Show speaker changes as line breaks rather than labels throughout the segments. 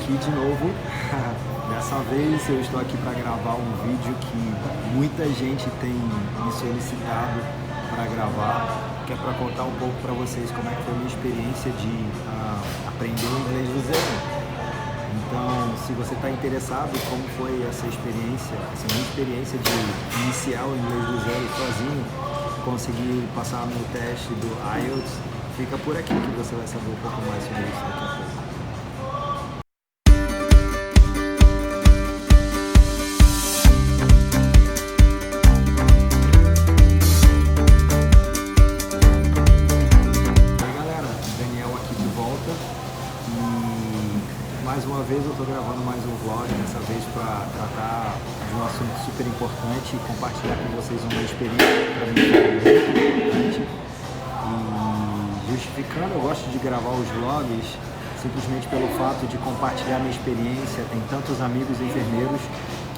aqui de novo. Dessa vez eu estou aqui para gravar um vídeo que muita gente tem me solicitado para gravar, que é para contar um pouco para vocês como é que foi a minha experiência de aprender o inglês do zero. Então, se você está interessado em como foi essa experiência, essa minha experiência de iniciar o inglês do zero sozinho, conseguir passar no teste do IELTS, fica por aqui que você vai saber um pouco mais sobre isso daqui a pouco. Mais uma vez eu estou gravando mais um vlog, dessa vez para tratar de um assunto super importante e compartilhar com vocês uma experiência que para mim foi muito importante. E justificando, eu gosto de gravar os vlogs simplesmente pelo fato de compartilhar minha experiência. Tem tantos amigos enfermeiros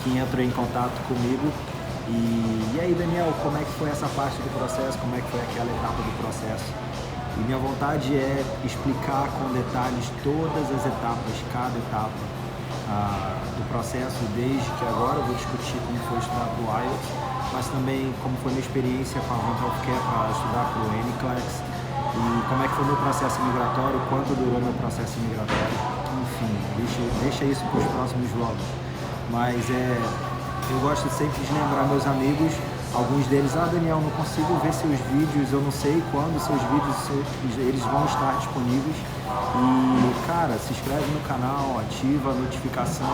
que entram em contato comigo. E aí, Daniel, como é que foi essa parte do processo? Como é que foi aquela etapa do processo? E minha vontade é explicar com detalhes todas as etapas, cada etapa do processo, desde que agora eu vou discutir como foi estudar para o IELTS, mas também como foi minha experiência com a Avant Healthcare para estudar para o NCLEX, e como é que foi meu processo migratório, quanto durou meu processo migratório, enfim, deixa isso para os próximos vlogs. Mas eu gosto sempre de lembrar meus amigos. Alguns deles, Daniel, não consigo ver seus vídeos, eu não sei quando seus vídeos eles vão estar disponíveis. E, cara, se inscreve no canal, ativa a notificação,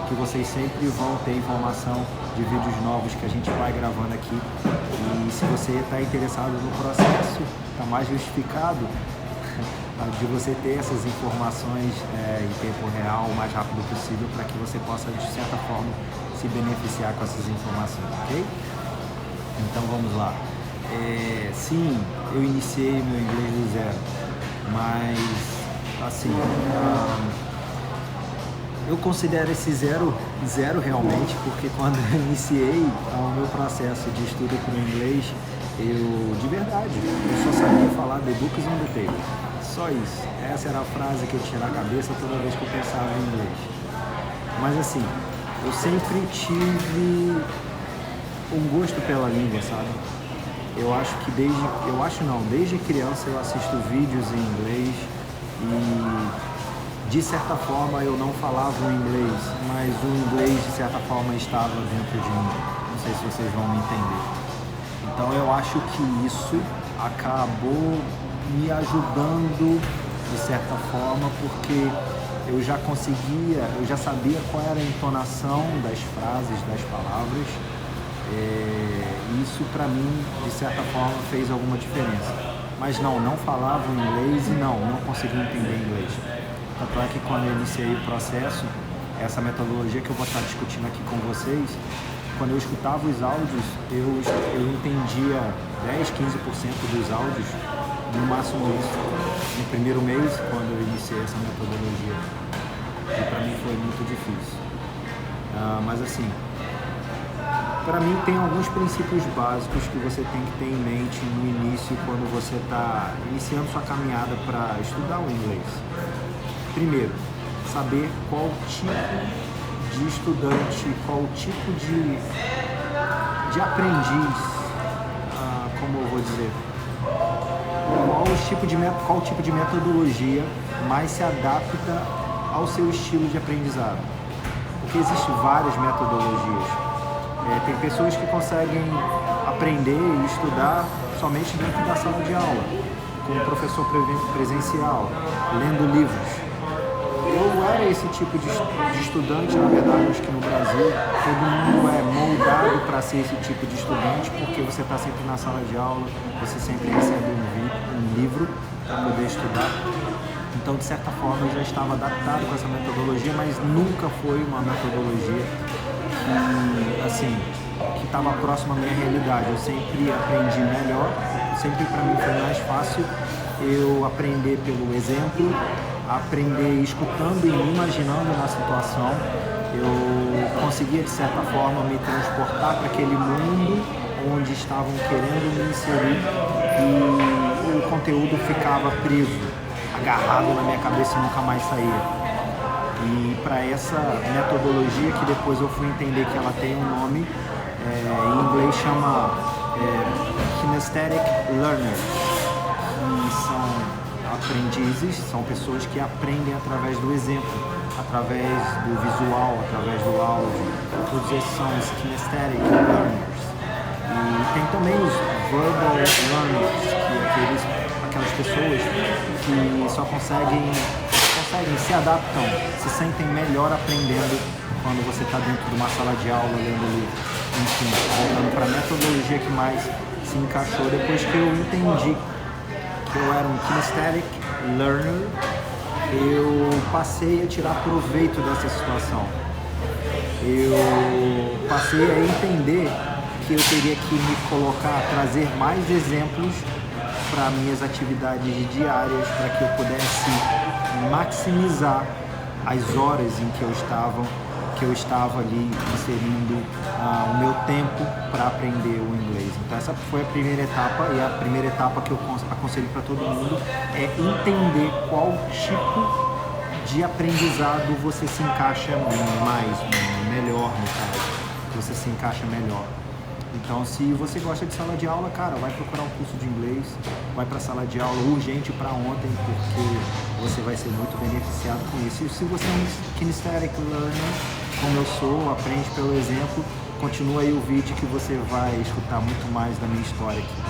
que vocês sempre vão ter informação de vídeos novos que a gente vai gravando aqui. E se você está interessado no processo, está mais justificado de você ter essas informações em tempo real, o mais rápido possível, para que você possa, de certa forma, se beneficiar com essas informações, ok? Então vamos lá. Sim, eu iniciei meu inglês do zero, mas assim, eu considero esse zero realmente, porque quando eu iniciei o meu processo de estudo para o inglês, de verdade, eu só sabia falar the books on the table, só isso. Essa era a frase que eu tinha na cabeça toda vez que eu pensava em inglês. Mas assim, eu sempre tive um gosto pela língua, sabe? Eu acho que desde criança eu assisto vídeos em inglês e de certa forma eu não falava o inglês, mas o inglês de certa forma estava dentro de mim. Não sei se vocês vão me entender. Então eu acho que isso acabou me ajudando de certa forma, porque eu já sabia qual era a entonação das frases, das palavras. Isso para mim, de certa forma, fez alguma diferença. Mas não falava o inglês e não conseguia entender inglês. Tanto é que quando eu iniciei o processo, essa metodologia que eu vou estar discutindo aqui com vocês, quando eu escutava os áudios, eu entendia 10-15% dos áudios, no máximo isso, no primeiro mês, quando eu iniciei essa metodologia. E para mim foi muito difícil. Mas assim, para mim tem alguns princípios básicos que você tem que ter em mente no início, quando você está iniciando sua caminhada para estudar o inglês. Primeiro, saber qual tipo de estudante, qual tipo de aprendiz, como eu vou dizer, qual tipo de metodologia mais se adapta ao seu estilo de aprendizado. Porque existem várias metodologias. Tem pessoas que conseguem aprender e estudar somente dentro da sala de aula, com o professor presencial, lendo livros. Eu era esse tipo de estudante, na verdade, acho que no Brasil todo mundo é moldado para ser esse tipo de estudante, porque você está sempre na sala de aula, você sempre recebe um livro para poder estudar. Então, de certa forma, eu já estava adaptado com essa metodologia, mas nunca foi uma metodologia que estava próxima à minha realidade. Eu sempre aprendi melhor, sempre para mim foi mais fácil eu aprender pelo exemplo, aprender escutando e me imaginando na situação. Eu conseguia, de certa forma, me transportar para aquele mundo onde estavam querendo me inserir e o conteúdo ficava preso, agarrado na minha cabeça e nunca mais saía. E para essa metodologia, que depois eu fui entender que ela tem um nome, em inglês chama Kinesthetic Learners, que são aprendizes, são pessoas que aprendem através do exemplo, através do visual, através do áudio. Todos esses são os Kinesthetic Learners. E tem também os Verbal Learners, que aquelas pessoas que só conseguem, se adaptam, se sentem melhor aprendendo quando você está dentro de uma sala de aula, lendo livro. Enfim, voltando para a metodologia que mais se encaixou, depois que eu entendi que eu era um Kinesthetic Learner, eu passei a tirar proveito dessa situação. Eu passei a entender que eu teria que me colocar, trazer mais exemplos para minhas atividades diárias, para que eu pudesse maximizar as horas em que eu estava ali inserindo o meu tempo para aprender o inglês. Então essa foi a primeira etapa, e a primeira etapa que eu aconselho para todo mundo é entender qual tipo de aprendizado você se encaixa melhor no caso, você se encaixa melhor. Então, se você gosta de sala de aula, cara, vai procurar um curso de inglês, vai para sala de aula urgente para ontem, porque você vai ser muito beneficiado com isso. E se você é um Kinesthetic Learner, como eu sou, aprende pelo exemplo, continua aí o vídeo que você vai escutar muito mais da minha história aqui.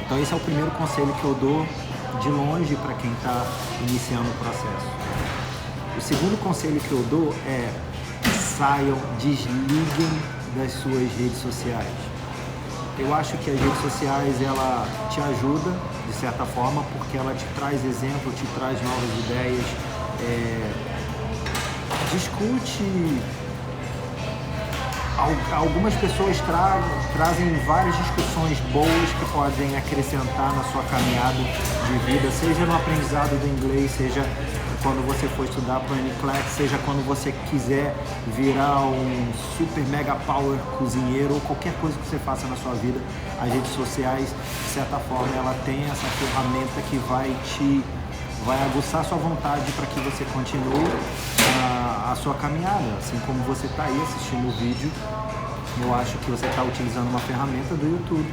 Então, esse é o primeiro conselho que eu dou de longe para quem está iniciando o processo. O segundo conselho que eu dou é: saiam, desliguem das suas redes sociais. Eu acho que as redes sociais, ela te ajuda de certa forma, porque ela te traz exemplo, te traz novas ideias, discute. Algumas pessoas trazem várias discussões boas que podem acrescentar na sua caminhada de vida, seja no aprendizado do inglês, seja quando você for estudar para o NCLEX, seja quando você quiser virar um super mega power cozinheiro, ou qualquer coisa que você faça na sua vida. As redes sociais, de certa forma, ela tem essa ferramenta que vai aguçar a sua vontade para que você continue a sua caminhada. Assim como você está aí assistindo o vídeo, eu acho que você está utilizando uma ferramenta do YouTube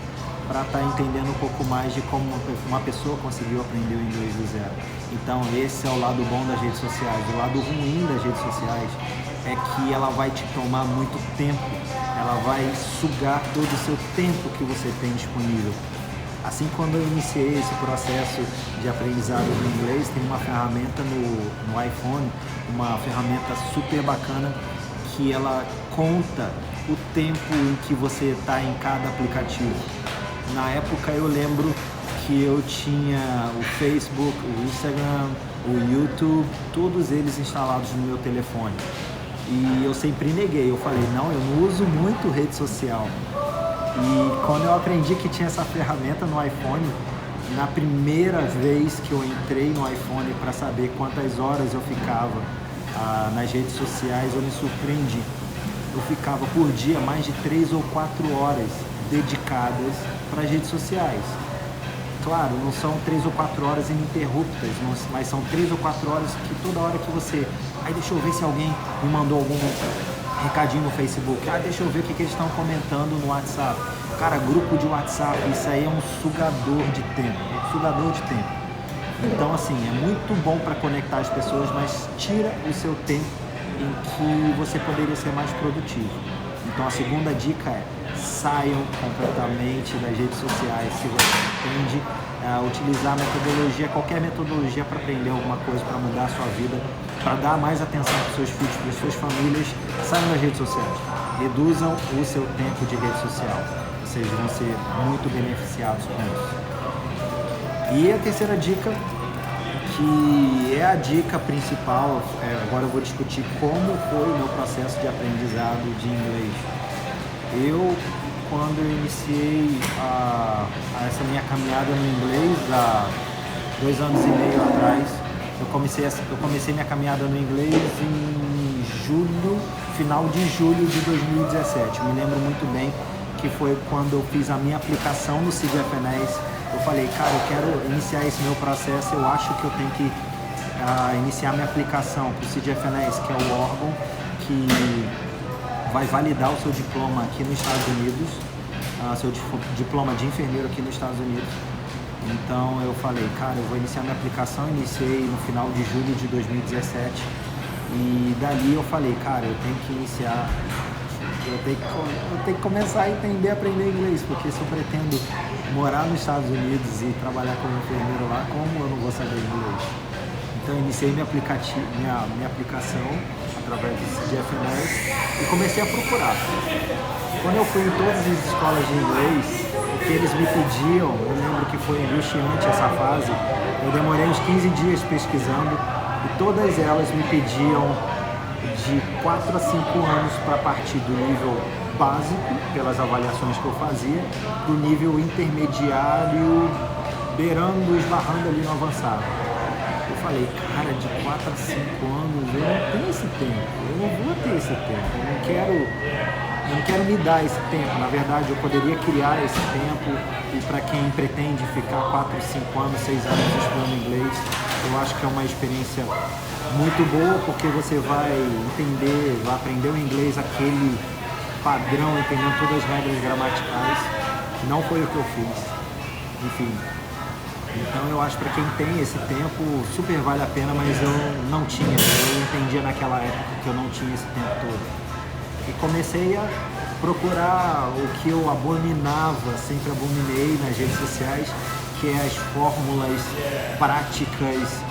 para estar entendendo um pouco mais de como uma pessoa conseguiu aprender o inglês do zero. Então esse é o lado bom das redes sociais. O lado ruim das redes sociais é que ela vai te tomar muito tempo, ela vai sugar todo o seu tempo que você tem disponível. Assim, quando eu iniciei esse processo de aprendizado do inglês, tem uma ferramenta no iPhone, uma ferramenta super bacana, que ela conta o tempo em que você está em cada aplicativo. Na época eu lembro que eu tinha o Facebook, o Instagram, o YouTube, todos eles instalados no meu telefone. E eu sempre neguei, eu falei, não, eu não uso muito rede social. E quando eu aprendi que tinha essa ferramenta no iPhone, na primeira vez que eu entrei no iPhone para saber quantas horas eu ficava nas redes sociais, eu me surpreendi. Eu ficava por dia mais de 3 ou 4 horas dedicadas para as redes sociais. Claro, não são 3 ou 4 horas ininterruptas, mas são 3 ou 4 horas que toda hora que você... Aí deixa eu ver se alguém me mandou algum recadinho no Facebook. Deixa eu ver o que eles estão comentando no WhatsApp. Cara, grupo de WhatsApp, isso aí é um sugador de tempo. Então, assim, é muito bom para conectar as pessoas, mas tira o seu tempo em que você poderia ser mais produtivo. Então, a segunda dica é: saiam completamente das redes sociais. Se você pretende utilizar metodologia, qualquer metodologia para aprender alguma coisa, para mudar a sua vida, para dar mais atenção para os seus filhos, para as suas famílias, saiam das redes sociais. Reduzam o seu tempo de rede social. Vocês vão ser muito beneficiados com isso. E a terceira dica, que é a dica principal, agora eu vou discutir como foi o meu processo de aprendizado de inglês. Eu, quando eu iniciei essa minha caminhada no inglês, há 2 anos e meio atrás, eu comecei minha caminhada no inglês em final de julho de 2017. Eu me lembro muito bem que foi quando eu fiz a minha aplicação no CIGFNES. Eu falei, cara, eu quero iniciar esse meu processo, eu acho que eu tenho que iniciar minha aplicação para o CGFNS, que é o órgão que vai validar o seu diploma aqui nos Estados Unidos, seu diploma de enfermeiro aqui nos Estados Unidos. Então eu falei, cara, eu vou iniciar minha aplicação. Iniciei no final de julho de 2017 e dali eu falei, cara, eu tenho que iniciar, eu tenho que começar a entender, aprender inglês, porque se eu pretendo morar nos Estados Unidos e trabalhar como enfermeiro lá, como eu não vou saber inglês? Então eu iniciei minha aplicação através do CGFNS e comecei a procurar. Quando eu fui em todas as escolas de inglês, o que eles me pediam, eu lembro que foi angustiante essa fase, eu demorei uns 15 dias pesquisando e todas elas me pediam de 4 a 5 anos para partir do nível básico, pelas avaliações que eu fazia, do nível intermediário, beirando, esbarrando ali no avançado. Eu falei, cara, de 4 a 5 anos eu não tenho esse tempo, eu não vou ter esse tempo, eu não quero me dar esse tempo. Na verdade, eu poderia criar esse tempo e para quem pretende ficar 4, 5 anos, 6 anos estudando inglês, eu acho que é uma experiência muito boa, porque você vai entender, vai aprender o inglês, aquele padrão, entendendo todas as regras gramaticais, que não foi o que eu fiz. Enfim, então eu acho que para quem tem esse tempo, super vale a pena, mas eu não tinha, eu entendia naquela época que eu não tinha esse tempo todo. E comecei a procurar o que eu abominava, sempre abominei nas redes sociais, que é as fórmulas práticas,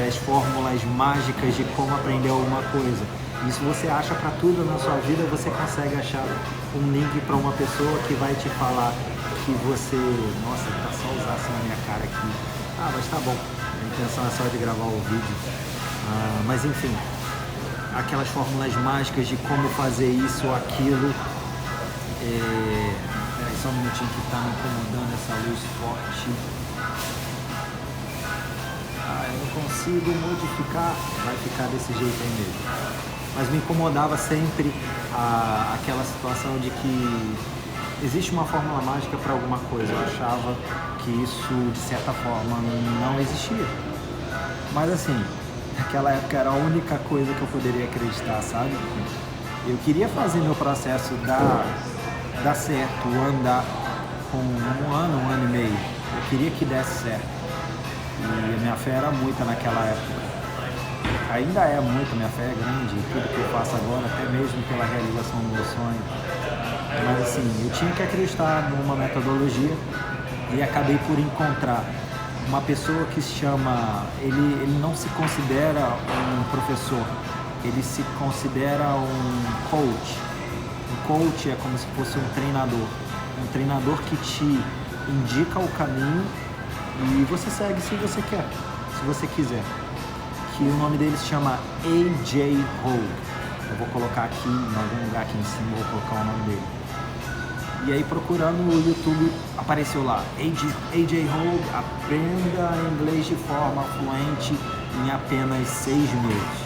as fórmulas mágicas de como aprender alguma coisa. Isso você acha para tudo na sua vida, você consegue achar um link para uma pessoa que vai te falar que você... Nossa, tá só usar assim na minha cara aqui. Ah, mas tá bom, a intenção é só de gravar o vídeo. Mas enfim, aquelas fórmulas mágicas de como fazer isso ou aquilo. Peraí, só um minutinho que tá me incomodando essa luz forte. Eu não consigo modificar, vai ficar desse jeito aí mesmo. Mas me incomodava sempre aquela situação de que existe uma fórmula mágica para alguma coisa. Eu achava que isso, de certa forma, não existia. Mas assim, naquela época era a única coisa que eu poderia acreditar, sabe? Eu queria fazer meu processo dar certo, andar com um ano e meio. Eu queria que desse certo. E a minha fé era muita naquela época. Ainda é muito, minha fé é grande, tudo que eu faço agora, até mesmo pela realização do meu sonho. Mas assim, eu tinha que acreditar numa metodologia e acabei por encontrar uma pessoa que se chama, ele não se considera um professor, ele se considera um coach. Um coach é como se fosse um treinador que te indica o caminho e você segue se você quer, se você quiser. Que o nome dele se chama AJ Hogue. Eu vou colocar aqui em algum lugar aqui em cima, vou colocar o nome dele. E aí procurando no YouTube apareceu lá, AJ Hogue, aprenda inglês de forma fluente em apenas 6 meses.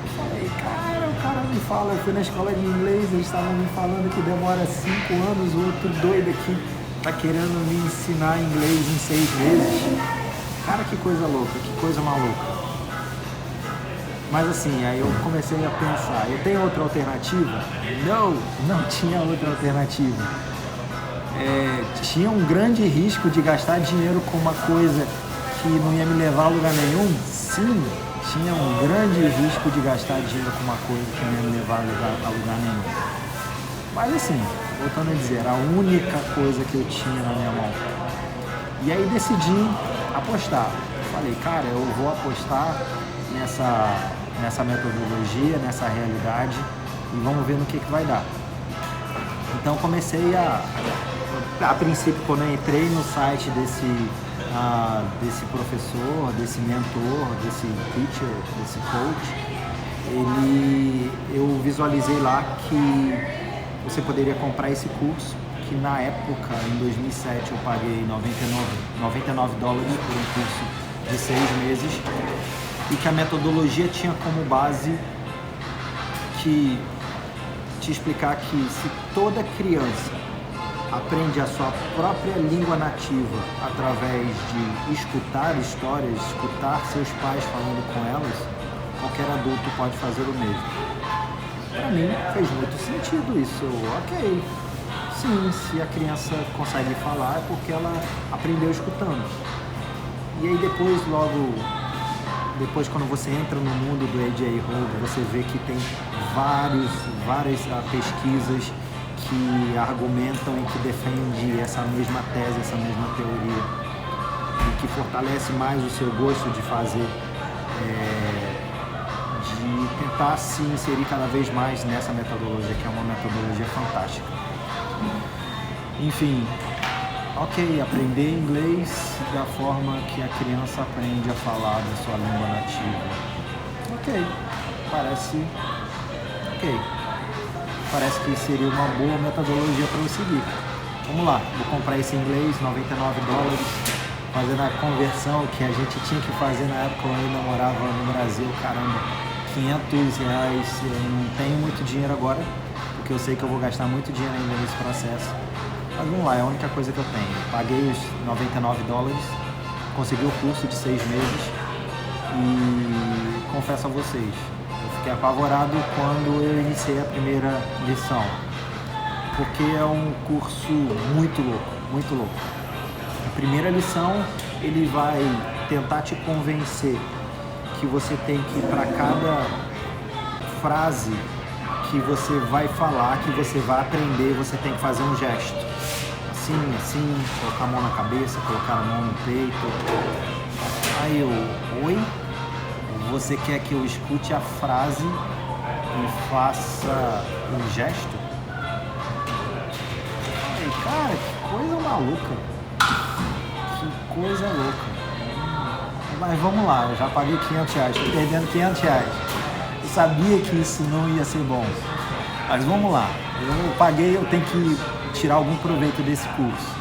Eu falei, cara, o cara me fala, eu fui na escola de inglês, eles estavam me falando que demora 5 anos, o outro doido aqui tá querendo me ensinar inglês em 6 meses. Cara, que coisa louca, que coisa maluca. Mas assim, aí eu comecei a pensar, eu tenho outra alternativa? Não tinha outra alternativa. Tinha um grande risco de gastar dinheiro com uma coisa que não ia me levar a lugar nenhum? Sim, tinha um grande risco de gastar dinheiro com uma coisa que não ia me levar a lugar nenhum. Mas assim, voltando a dizer, era a única coisa que eu tinha na minha mão. E aí decidi apostar. Falei, cara, eu vou apostar nessa metodologia, nessa realidade e vamos ver no que vai dar. Então comecei a princípio, quando eu entrei no site desse professor, desse mentor, desse teacher, desse coach, eu visualizei lá que você poderia comprar esse curso, que na época, em 2007, eu paguei $99 por um curso de 6 meses, e que a metodologia tinha como base que te explicar que se toda criança aprende a sua própria língua nativa através de escutar histórias, escutar seus pais falando com elas, qualquer adulto pode fazer o mesmo. Para mim fez muito sentido isso. Ok, sim, se a criança consegue falar é porque ela aprendeu escutando. E aí depois quando você entra no mundo do A.J. Hogue, você vê que tem várias pesquisas que argumentam e que defendem essa mesma tese, essa mesma teoria, e que fortalece mais o seu gosto de fazer, de tentar se inserir cada vez mais nessa metodologia, que é uma metodologia fantástica. Enfim, ok, aprender inglês da forma que a criança aprende a falar da sua língua nativa. Parece que seria uma boa metodologia para eu seguir. Vamos lá, vou comprar esse inglês, $99, fazendo a conversão que a gente tinha que fazer na época quando eu ainda morava no Brasil. Caramba, R$500, eu não tenho muito dinheiro agora, porque eu sei que eu vou gastar muito dinheiro ainda nesse processo. Mas vamos lá, é a única coisa que eu tenho. Paguei os $99, consegui o curso de 6 meses e confesso a vocês, eu fiquei apavorado quando eu iniciei a primeira lição, porque é um curso muito louco, muito louco. A primeira lição, ele vai tentar te convencer que você tem que, para cada frase que você vai falar, que você vai aprender, você tem que fazer um gesto. Assim, colocar a mão na cabeça, colocar a mão no peito. Aí eu, oi? Você quer que eu escute a frase e faça um gesto? Aí, cara, que coisa maluca. Que coisa louca. Mas vamos lá, eu já paguei R$500, tô perdendo R$500. Eu sabia que isso não ia ser bom. Mas vamos lá, eu paguei, eu tenho que tirar algum proveito desse curso.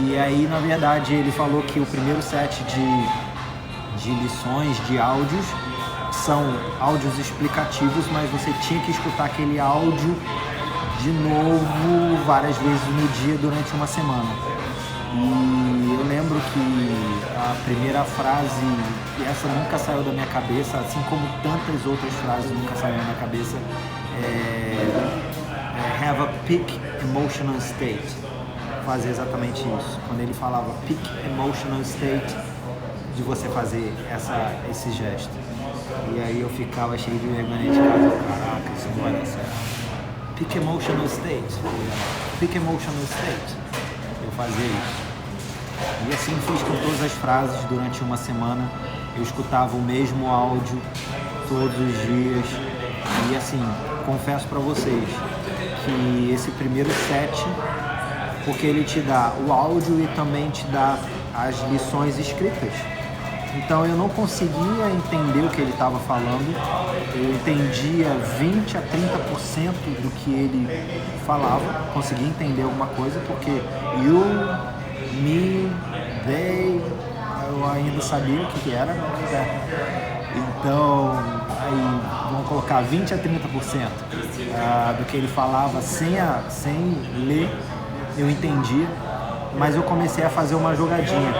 E aí, na verdade, ele falou que o primeiro set de lições, de áudios, são áudios explicativos, mas você tinha que escutar aquele áudio de novo várias vezes no dia durante uma semana. E eu lembro que a primeira frase, e essa nunca saiu da minha cabeça, assim como tantas outras frases nunca saíram da minha cabeça, have a peak emotional state. Fazer exatamente isso. Quando ele falava peak emotional state, de você fazer esse gesto. E aí eu ficava cheio de vergonha de casa. Caraca, isso não vai dar certo. Peak emotional state. Peak emotional state. Eu fazia isso. E assim fiz com todas as frases durante uma semana. Eu escutava o mesmo áudio todos os dias. E assim, confesso pra vocês que esse primeiro set, porque ele te dá o áudio e também te dá as lições escritas. Então eu não conseguia entender o que ele estava falando, eu entendia 20 a 30% do que ele falava, conseguia entender alguma coisa, porque you, me, they, eu ainda sabia o que era, então aí vamos colocar 20 a 30% do que ele falava sem ler, eu entendia, mas eu comecei a fazer uma jogadinha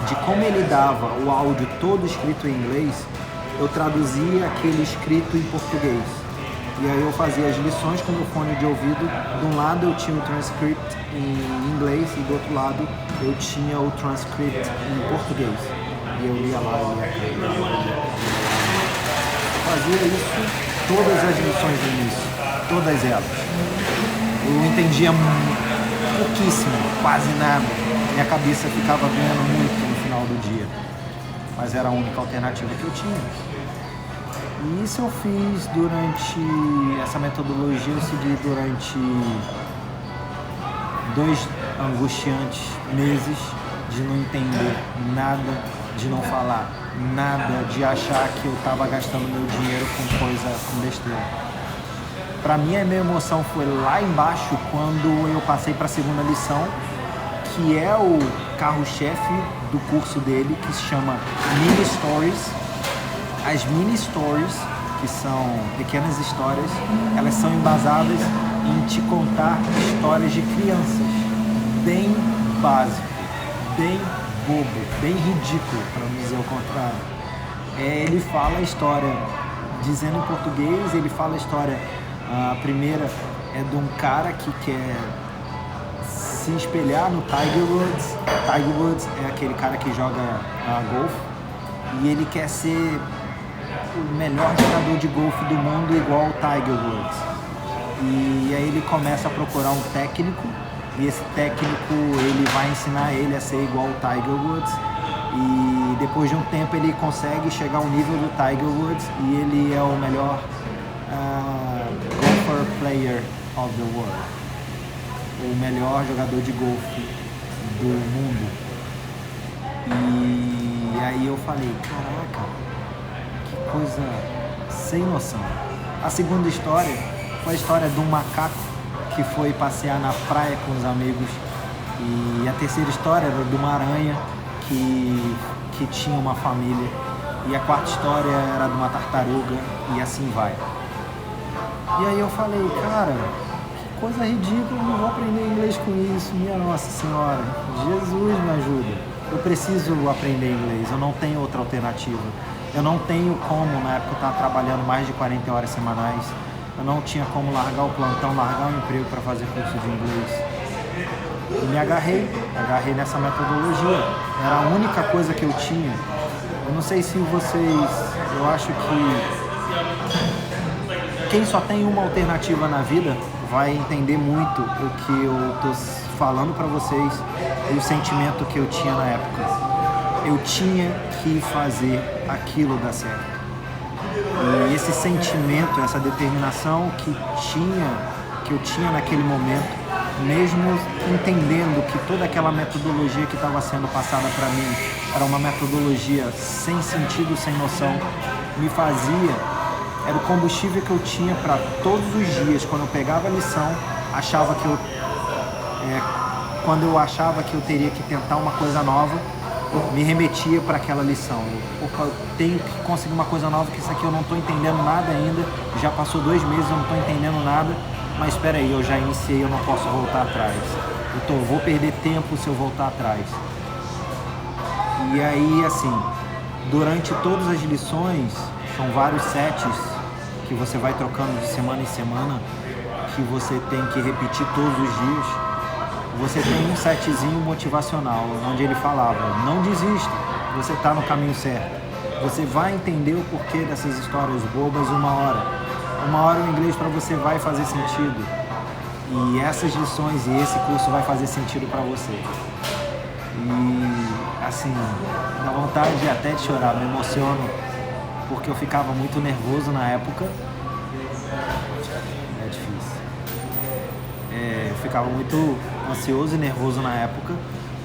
de como ele dava o áudio todo escrito em inglês, eu traduzia aquele escrito em português. E aí eu fazia as lições com o fone de ouvido. De um lado eu tinha o transcript em inglês e do outro lado eu tinha o transcript em português. E eu ia lá e ia. Fazia isso todas as lições do início, todas elas. Eu entendia pouquíssimo, quase nada. Minha cabeça ficava vendo muito no final do dia, mas era a única alternativa que eu tinha. E isso eu fiz durante, essa metodologia eu segui durante 2 angustiantes meses de não entender nada, de não falar nada, de achar que eu estava gastando meu dinheiro com besteira. Para mim a minha emoção foi lá embaixo quando eu passei para a segunda lição, que é o carro-chefe do curso dele, que se chama Mini Stories. As mini stories, que são pequenas histórias, elas são embasadas em te contar histórias de crianças, bem básico, bem bobo, bem ridículo, para não dizer o contrário. Ele fala a história, dizendo em português, ele fala a história, a primeira é de um cara que quer se espelhar no Tiger Woods. Tiger Woods é aquele cara que joga golfe e ele quer ser o melhor jogador de golfe do mundo igual o Tiger Woods. E aí ele começa a procurar um técnico e esse técnico ele vai ensinar ele a ser igual o Tiger Woods. E depois de um tempo ele consegue chegar ao nível do Tiger Woods e ele é o melhor golfer player of the world, o melhor jogador de golfe do mundo. E aí eu falei, caraca, que coisa sem noção. A segunda história foi a história de um macaco que foi passear na praia com os amigos. E a terceira história era de uma aranha que tinha uma família. E a quarta história era de uma tartaruga e assim vai. E aí eu falei, cara, que coisa ridícula, eu não vou aprender inglês com isso, minha Nossa Senhora, Jesus me ajuda. Eu preciso aprender inglês, eu não tenho outra alternativa. Eu não tenho como, na época eu estava trabalhando mais de 40 horas semanais, eu não tinha como largar o plantão, largar o emprego para fazer curso de inglês. E me agarrei nessa metodologia, era a única coisa que eu tinha. Eu não sei se vocês, eu acho que quem só tem uma alternativa na vida vai entender muito o que eu tô falando para vocês e o sentimento que eu tinha na época. Eu tinha que fazer aquilo dar certo. E esse sentimento, essa determinação que eu tinha naquele momento, mesmo entendendo que toda aquela metodologia que estava sendo passada para mim era uma metodologia sem sentido, sem noção, me fazia, era o combustível que eu tinha para todos os dias, quando eu pegava a lição, quando eu achava que eu teria que tentar uma coisa nova, me remetia para aquela lição. Eu tenho que conseguir uma coisa nova, que isso aqui eu não estou entendendo nada ainda, já passou 2 meses, eu não estou entendendo nada, mas espera aí, eu já iniciei, eu não posso voltar atrás. Eu vou perder tempo se eu voltar atrás. E aí, assim, durante todas as lições, são vários sets que você vai trocando de semana em semana, que você tem que repetir todos os dias. Você tem um setzinho motivacional, onde ele falava, não desista, você está no caminho certo. Você vai entender o porquê dessas histórias bobas uma hora. Uma hora o inglês para você vai fazer sentido. E essas lições e esse curso vai fazer sentido para você. E assim, dá vontade até de chorar, me emociono, porque eu ficava muito nervoso na época. É difícil. Eu ficava muito ansioso e nervoso na época,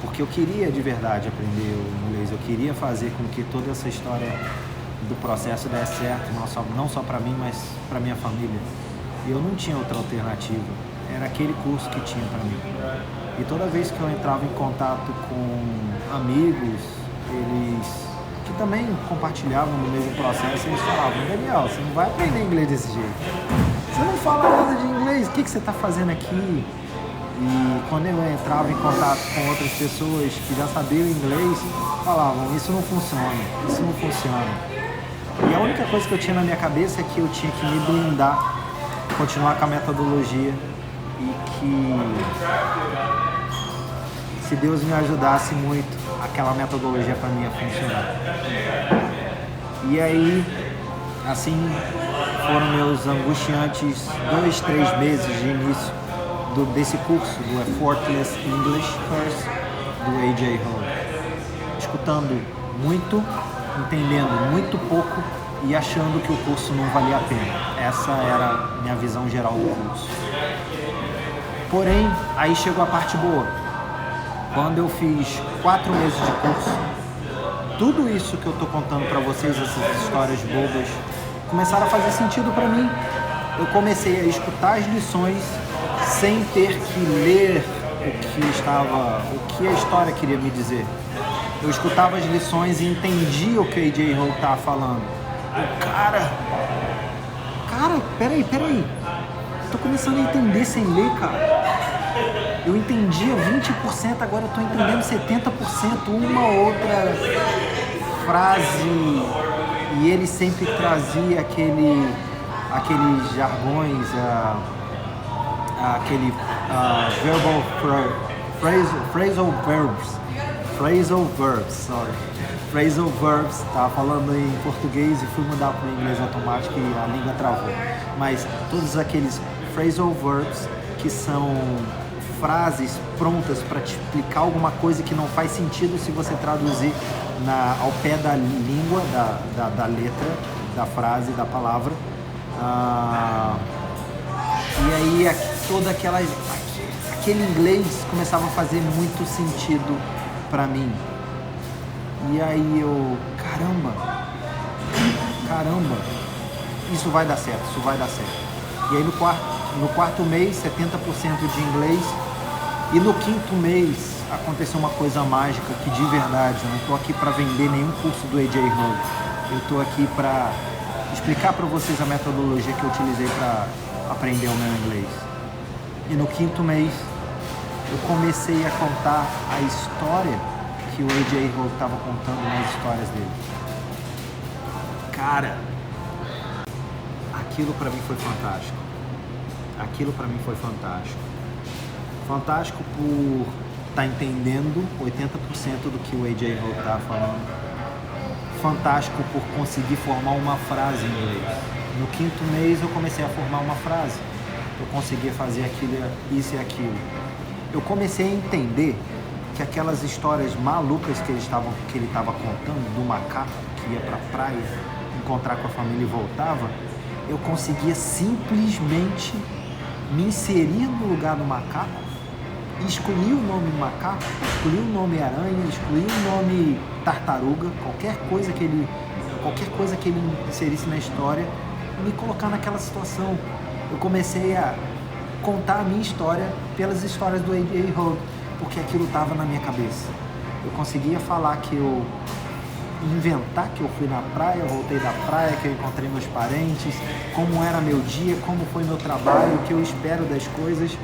porque eu queria de verdade aprender o inglês. Eu queria fazer com que toda essa história do processo desse certo, não só para mim, mas para minha família. E eu não tinha outra alternativa. Era aquele curso que tinha para mim. E toda vez que eu entrava em contato com amigos, eles que também compartilhavam no mesmo processo, eles falavam, Daniel, você não vai aprender inglês desse jeito. Você não fala nada de inglês, o que você está fazendo aqui? E quando eu entrava em contato com outras pessoas que já sabiam inglês, falavam, isso não funciona. E a única coisa que eu tinha na minha cabeça é que eu tinha que me blindar, continuar com a metodologia e que se Deus me ajudasse muito, aquela metodologia para mim ia funcionar. E aí, assim, foram meus angustiantes 2-3 meses de início desse curso, do Effortless English Course, do A.J. Hall. Escutando muito, entendendo muito pouco e achando que o curso não valia a pena. Essa era a minha visão geral do curso. Porém, aí chegou a parte boa. Quando eu fiz 4 meses de curso, tudo isso que eu tô contando para vocês, essas histórias bobas, começaram a fazer sentido para mim. Eu comecei a escutar as lições sem ter que ler o que a história queria me dizer. Eu escutava as lições e entendia o que o A.J. Hall estava falando. Cara, peraí. tô começando a entender sem ler, cara. Eu entendia 20%, agora eu tô entendendo 70%, uma outra frase. E ele sempre trazia aqueles jargões, aquele phrasal verbs, tava falando em português e fui mudar para o inglês automático e a língua travou. Mas todos aqueles phrasal verbs que são frases prontas para te explicar alguma coisa que não faz sentido se você traduzir ao pé da língua, da letra, da frase, da palavra. E aí todo aquele inglês começava a fazer muito sentido para mim. E aí eu, caramba, isso vai dar certo. E aí no quarto mês, 70% de inglês. E no quinto mês aconteceu uma coisa mágica que de verdade, eu não estou aqui para vender nenhum curso do AJ Hogue. Eu estou aqui para explicar para vocês a metodologia que eu utilizei para aprender o meu inglês. E no quinto mês eu comecei a contar a história que o AJ Hogue estava contando nas histórias dele. Cara, aquilo para mim foi fantástico. Fantástico por estar entendendo 80% do que o AJ Hogue estava falando. Fantástico por conseguir formar uma frase em inglês. No quinto mês eu comecei a formar uma frase. Eu conseguia fazer aquilo, isso e aquilo. Eu comecei a entender que aquelas histórias malucas que ele estava contando, do macaco que ia para a praia encontrar com a família e voltava, eu conseguia simplesmente me inserir no lugar do macaco, escolhi o nome macaco, escolhi o nome aranha, escolhi o nome tartaruga, qualquer coisa que ele inserisse na história, e me colocar naquela situação. Eu comecei a contar a minha história pelas histórias do AJ Hogue, porque aquilo estava na minha cabeça. Eu conseguia falar inventar que eu fui na praia, eu voltei da praia, que eu encontrei meus parentes, como era meu dia, como foi meu trabalho, o que eu espero das coisas.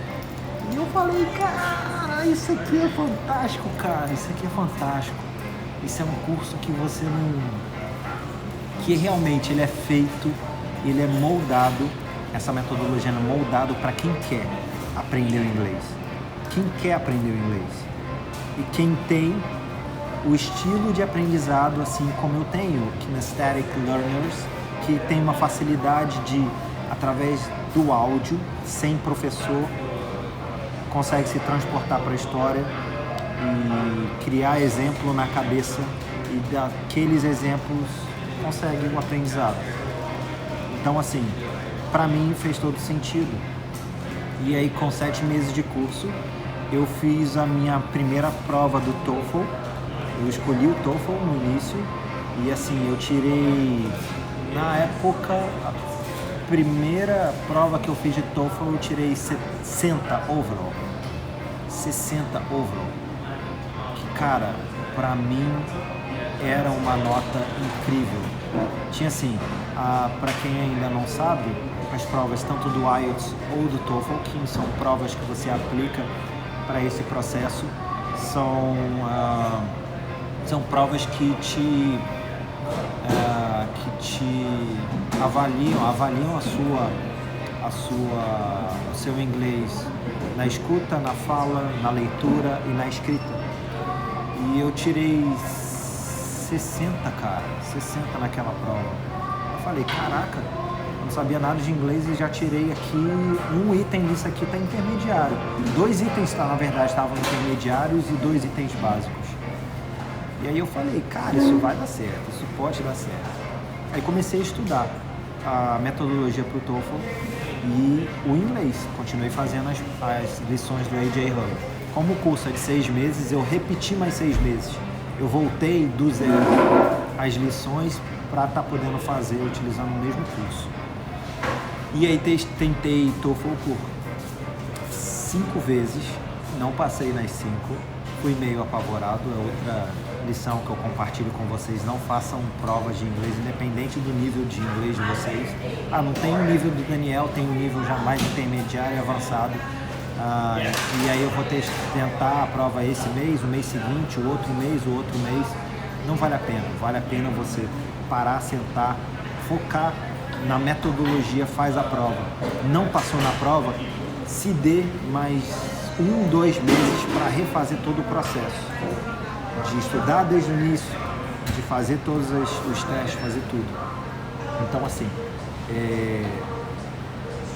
E eu falei, cara, isso aqui é fantástico, cara, isso aqui é fantástico. Isso é um curso que você não... que realmente ele é feito, ele é moldado, essa metodologia é moldado para quem quer aprender o inglês. Quem quer aprender o inglês. E quem tem o estilo de aprendizado, assim como eu tenho, Kinesthetic Learners, que tem uma facilidade de, através do áudio, sem professor, consegue se transportar para a história e criar exemplo na cabeça, e daqueles exemplos consegue um aprendizado. Então, assim, para mim fez todo sentido. E aí, com 7 meses de curso, eu fiz a minha primeira prova do TOEFL. Eu escolhi o TOEFL no início e, assim, eu tirei, na época, a primeira prova que eu fiz de TOEFL, eu tirei 60 overall. 60 overall. Que, cara, pra mim era uma nota incrível. Tinha, assim, pra quem ainda não sabe, as provas tanto do IELTS ou do TOEFL, que são provas que você aplica para esse processo, são provas que te avaliam o seu inglês na escuta, na fala, na leitura e na escrita. E eu tirei 60, cara, 60 naquela prova. Eu falei, caraca, não sabia nada de inglês e já tirei aqui um item disso aqui, tá intermediário. 2 itens, na verdade, estavam intermediários e 2 itens básicos. E aí eu falei, cara, isso vai dar certo, isso pode dar certo. Aí comecei a estudar a metodologia para o TOEFL e o inglês. Continuei fazendo as lições do AJ Hogue. Como o curso é de 6 meses, eu repeti mais 6 meses. Eu voltei do zero as lições para estar podendo fazer utilizando o mesmo curso. E aí tentei TOEFL por 5 vezes, não passei nas 5, fui meio apavorado, lição que eu compartilho com vocês: não façam provas de inglês, independente do nível de inglês de vocês. Não tem o nível do Daniel, tem um nível já mais intermediário e avançado. E aí eu vou tentar a prova esse mês, o mês seguinte, o outro mês. Não vale a pena. Vale a pena você parar, sentar, focar na metodologia, faz a prova. Não passou na prova, se dê mais 1-2 meses para refazer todo o processo. De estudar desde o início, de fazer todos os testes, fazer tudo. Então assim,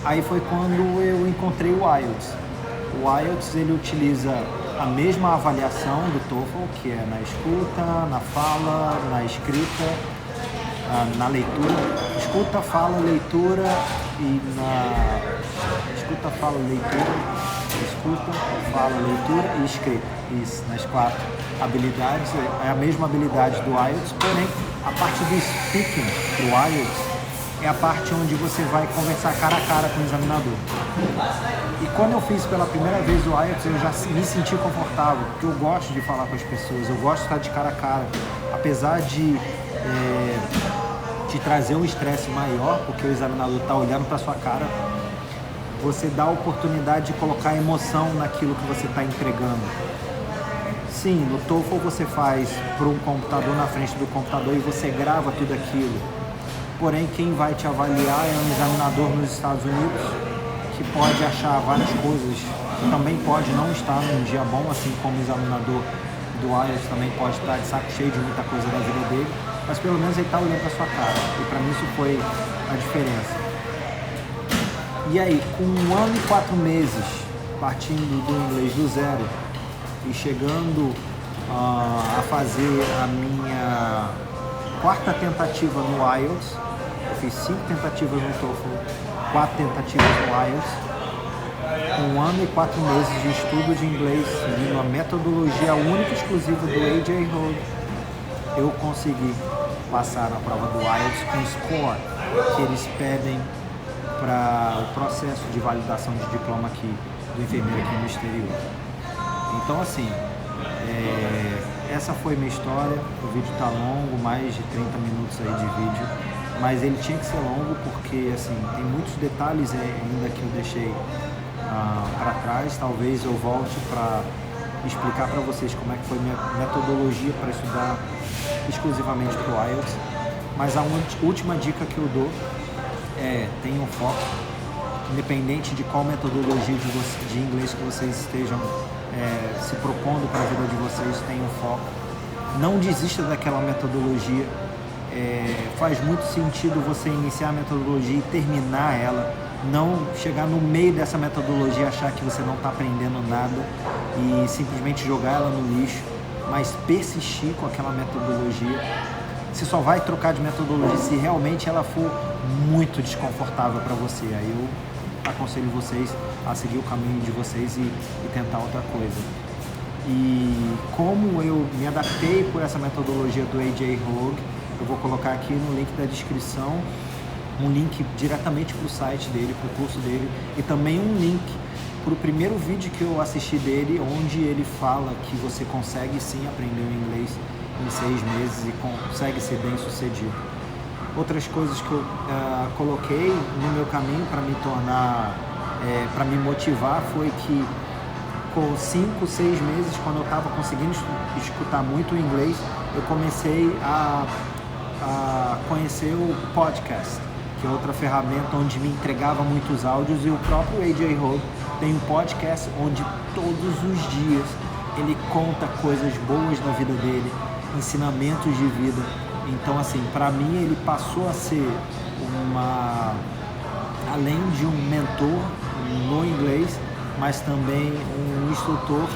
aí foi quando eu encontrei o IELTS. O IELTS, ele utiliza a mesma avaliação do TOEFL, que é na escuta, na fala, na escrita, na leitura. Escuta, fala, leitura e na... Escuta, fala, leitura e escrita. Isso, nas 4 habilidades. É a mesma habilidade do IELTS, porém a parte do speaking do IELTS é a parte onde você vai conversar cara a cara com o examinador. E quando eu fiz pela primeira vez o IELTS, eu já me senti confortável, porque eu gosto de falar com as pessoas, eu gosto de estar de cara a cara. Apesar de trazer um estresse maior, porque o examinador está olhando para sua cara, você dá a oportunidade de colocar emoção naquilo que você está entregando. Sim, no TOEFL você faz para um computador, na frente do computador, e você grava tudo aquilo. Porém, quem vai te avaliar é um examinador nos Estados Unidos, que pode achar várias coisas, também pode não estar num dia bom, assim como o examinador do IELTS também pode estar de saco cheio de muita coisa da vida dele, mas pelo menos ele está olhando para sua cara, e para mim isso foi a diferença. E aí, com 1 ano e 4 meses, partindo do inglês do zero e chegando a fazer a minha 4ª tentativa no IELTS, eu fiz 5 tentativas no TOEFL, 4 tentativas no IELTS, com 1 ano e 4 meses de estudo de inglês, seguindo a metodologia única e exclusiva do AJ Hogue, eu consegui passar na prova do IELTS com o score que eles pedem para o processo de validação de diploma aqui do enfermeiro aqui no exterior. Então assim, essa foi minha história. O vídeo está longo, mais de 30 minutos aí de vídeo, mas ele tinha que ser longo porque assim, tem muitos detalhes ainda que eu deixei para trás. Talvez eu volte para explicar para vocês como é que foi minha metodologia para estudar exclusivamente para o IELTS, mas a última dica que eu dou tenham foco, independente de qual metodologia de inglês que vocês estejam se propondo para a vida de vocês, tenham foco. Não desista daquela metodologia. Faz muito sentido você iniciar a metodologia e terminar ela, não chegar no meio dessa metodologia e achar que você não está aprendendo nada e simplesmente jogar ela no lixo, mas persistir com aquela metodologia. Você só vai trocar de metodologia se realmente ela for muito desconfortável para você. Aí eu aconselho vocês a seguir o caminho de vocês e tentar outra coisa. E como eu me adaptei por essa metodologia do AJ Hogue, eu vou colocar aqui no link da descrição um link diretamente para o site dele, para o curso dele, e também um link para o primeiro vídeo que eu assisti dele, onde ele fala que você consegue sim aprender o inglês em 6 meses e consegue ser bem sucedido. Outras coisas que eu coloquei no meu caminho para me tornar, para me motivar, foi que com 5, 6 meses, quando eu estava conseguindo escutar muito o inglês, eu comecei a conhecer o podcast, que é outra ferramenta onde me entregava muitos áudios, e o próprio AJ Hogue tem um podcast onde todos os dias ele conta coisas boas da vida dele, ensinamentos de vida. Então assim, para mim ele passou a ser além de um mentor no inglês, mas também um instrutor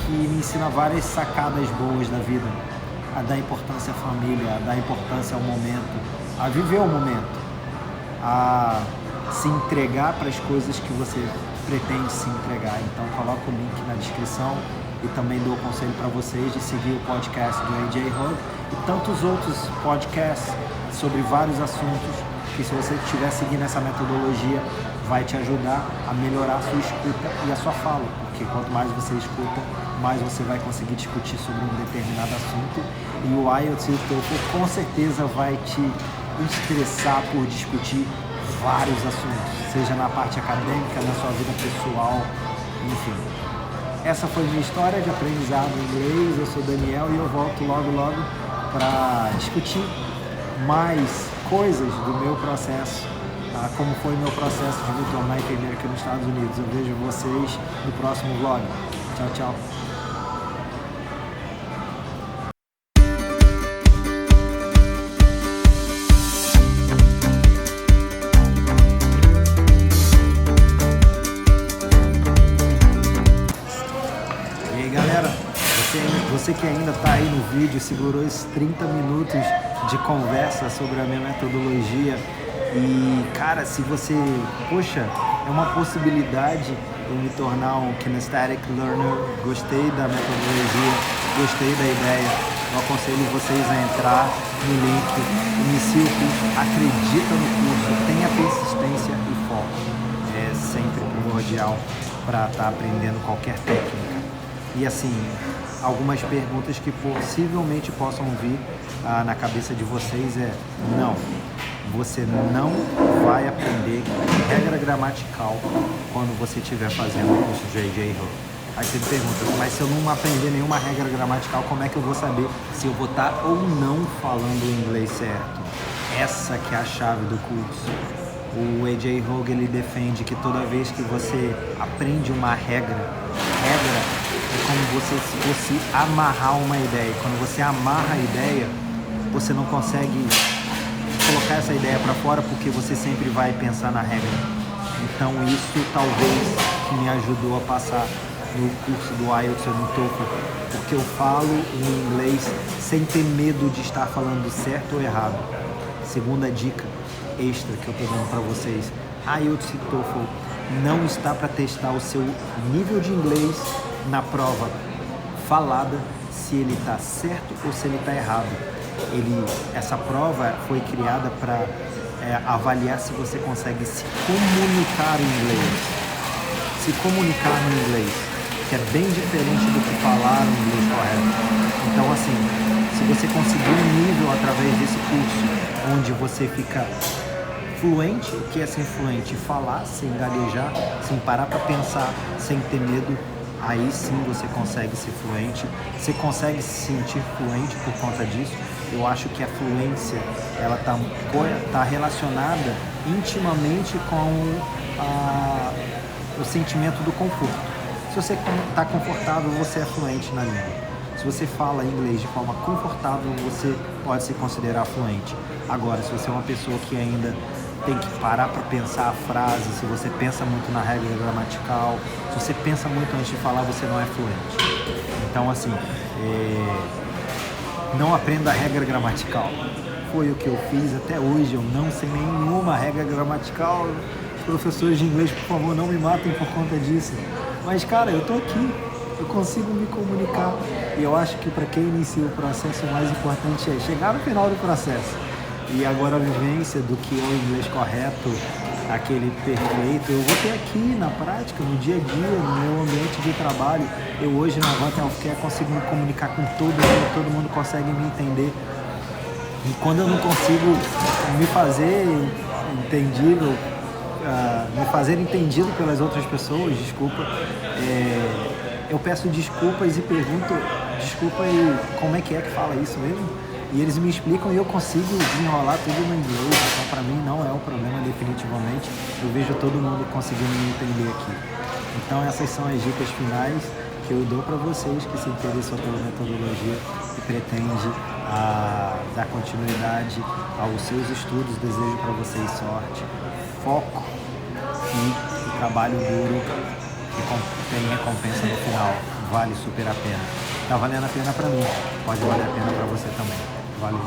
que me ensina várias sacadas boas da vida, a dar importância à família, a dar importância ao momento, a viver o momento, a se entregar para as coisas que você pretende se entregar. Então coloca o link na descrição e também dou o conselho para vocês de seguir o podcast do AJ Hogue e tantos outros podcasts sobre vários assuntos que, se você estiver seguindo essa metodologia, vai te ajudar a melhorar a sua escuta e a sua fala, porque quanto mais você escuta, mais você vai conseguir discutir sobre um determinado assunto, e o IELTS e o TOEFL com certeza vai te estressar por discutir vários assuntos, seja na parte acadêmica, na sua vida pessoal, enfim. Essa foi minha história de aprendizado em inglês. Eu sou Daniel e eu volto logo para discutir mais coisas do meu processo, como foi meu processo de me tornar enfermeiro aqui nos Estados Unidos. Eu vejo vocês no próximo vlog. Tchau, tchau. E aí, galera, você que ainda está aí no vídeo, segurou esses 30 minutos de conversa sobre a minha metodologia. E, cara, se você, poxa, é uma possibilidade eu me tornar um kinesthetic learner, gostei da metodologia, gostei da ideia, eu aconselho vocês a entrar no link, inicie o curso, acredita no curso, tenha persistência e foco. É sempre primordial para estar aprendendo qualquer técnica. E assim, algumas perguntas que possivelmente possam vir na cabeça de vocês é: não, você não vai aprender regra gramatical quando você estiver fazendo o curso de AJ Hogue. Aí você me pergunta, mas se eu não aprender nenhuma regra gramatical, como é que eu vou saber se eu vou estar ou não falando o inglês certo? Essa que é a chave do curso. O AJ Hogue, ele defende que toda vez que você aprende uma regra é como se fosse amarrar uma ideia. Quando você amarra a ideia, você não consegue colocar essa ideia para fora porque você sempre vai pensar na regra. Então isso talvez que me ajudou a passar no curso do IELTS ou no TOEFL, porque eu falo o inglês sem ter medo de estar falando certo ou errado. Segunda dica extra que eu estou dando para vocês: IELTS e TOEFL não está para testar o seu nível de inglês na prova falada, se ele está certo ou se ele está errado. Essa prova foi criada para avaliar se você consegue se comunicar em inglês. Se comunicar no inglês, que é bem diferente do que falar o inglês correto. Então, assim, se você conseguir um nível através desse curso, onde você fica fluente, o que é ser fluente? Falar sem gaguejar, sem parar para pensar, sem ter medo. Aí sim você consegue ser fluente, você consegue se sentir fluente por conta disso. Eu acho que a fluência, ela tá relacionada intimamente com o sentimento do conforto. Se você está confortável, você é fluente na língua. Se você fala inglês de forma confortável, você pode se considerar fluente. Agora, se você é uma pessoa que ainda tem que parar para pensar a frase, se você pensa muito na regra gramatical, se você pensa muito antes de falar, você não é fluente. Então, assim, não aprenda a regra gramatical. Foi o que eu fiz até hoje, eu não sei nenhuma regra gramatical. Professores de inglês, por favor, não me matem por conta disso. Mas, cara, eu tô aqui, eu consigo me comunicar. E eu acho que para quem inicia o processo, o mais importante é chegar no final do processo. E agora a vivência do que é o inglês correto, aquele perfeito, eu vou ter aqui na prática, no dia a dia, no meu ambiente de trabalho. Eu hoje na Avant Healthcare consigo me comunicar com todo mundo consegue me entender. E quando eu não consigo me fazer entendível, me fazer entendido pelas outras pessoas, desculpa, eu peço desculpas e pergunto, desculpa, e como é que fala isso mesmo? E eles me explicam e eu consigo desenrolar tudo no inglês. Então, para mim, não é o problema, definitivamente. Eu vejo todo mundo conseguindo me entender aqui. Então, essas são as dicas finais que eu dou para vocês que se interessam pela metodologia e pretende dar continuidade aos seus estudos. Desejo para vocês sorte, foco e trabalho duro que tem recompensa no final. Vale super a pena. Tá valendo a pena para mim, pode valer a pena para você também. Valeu!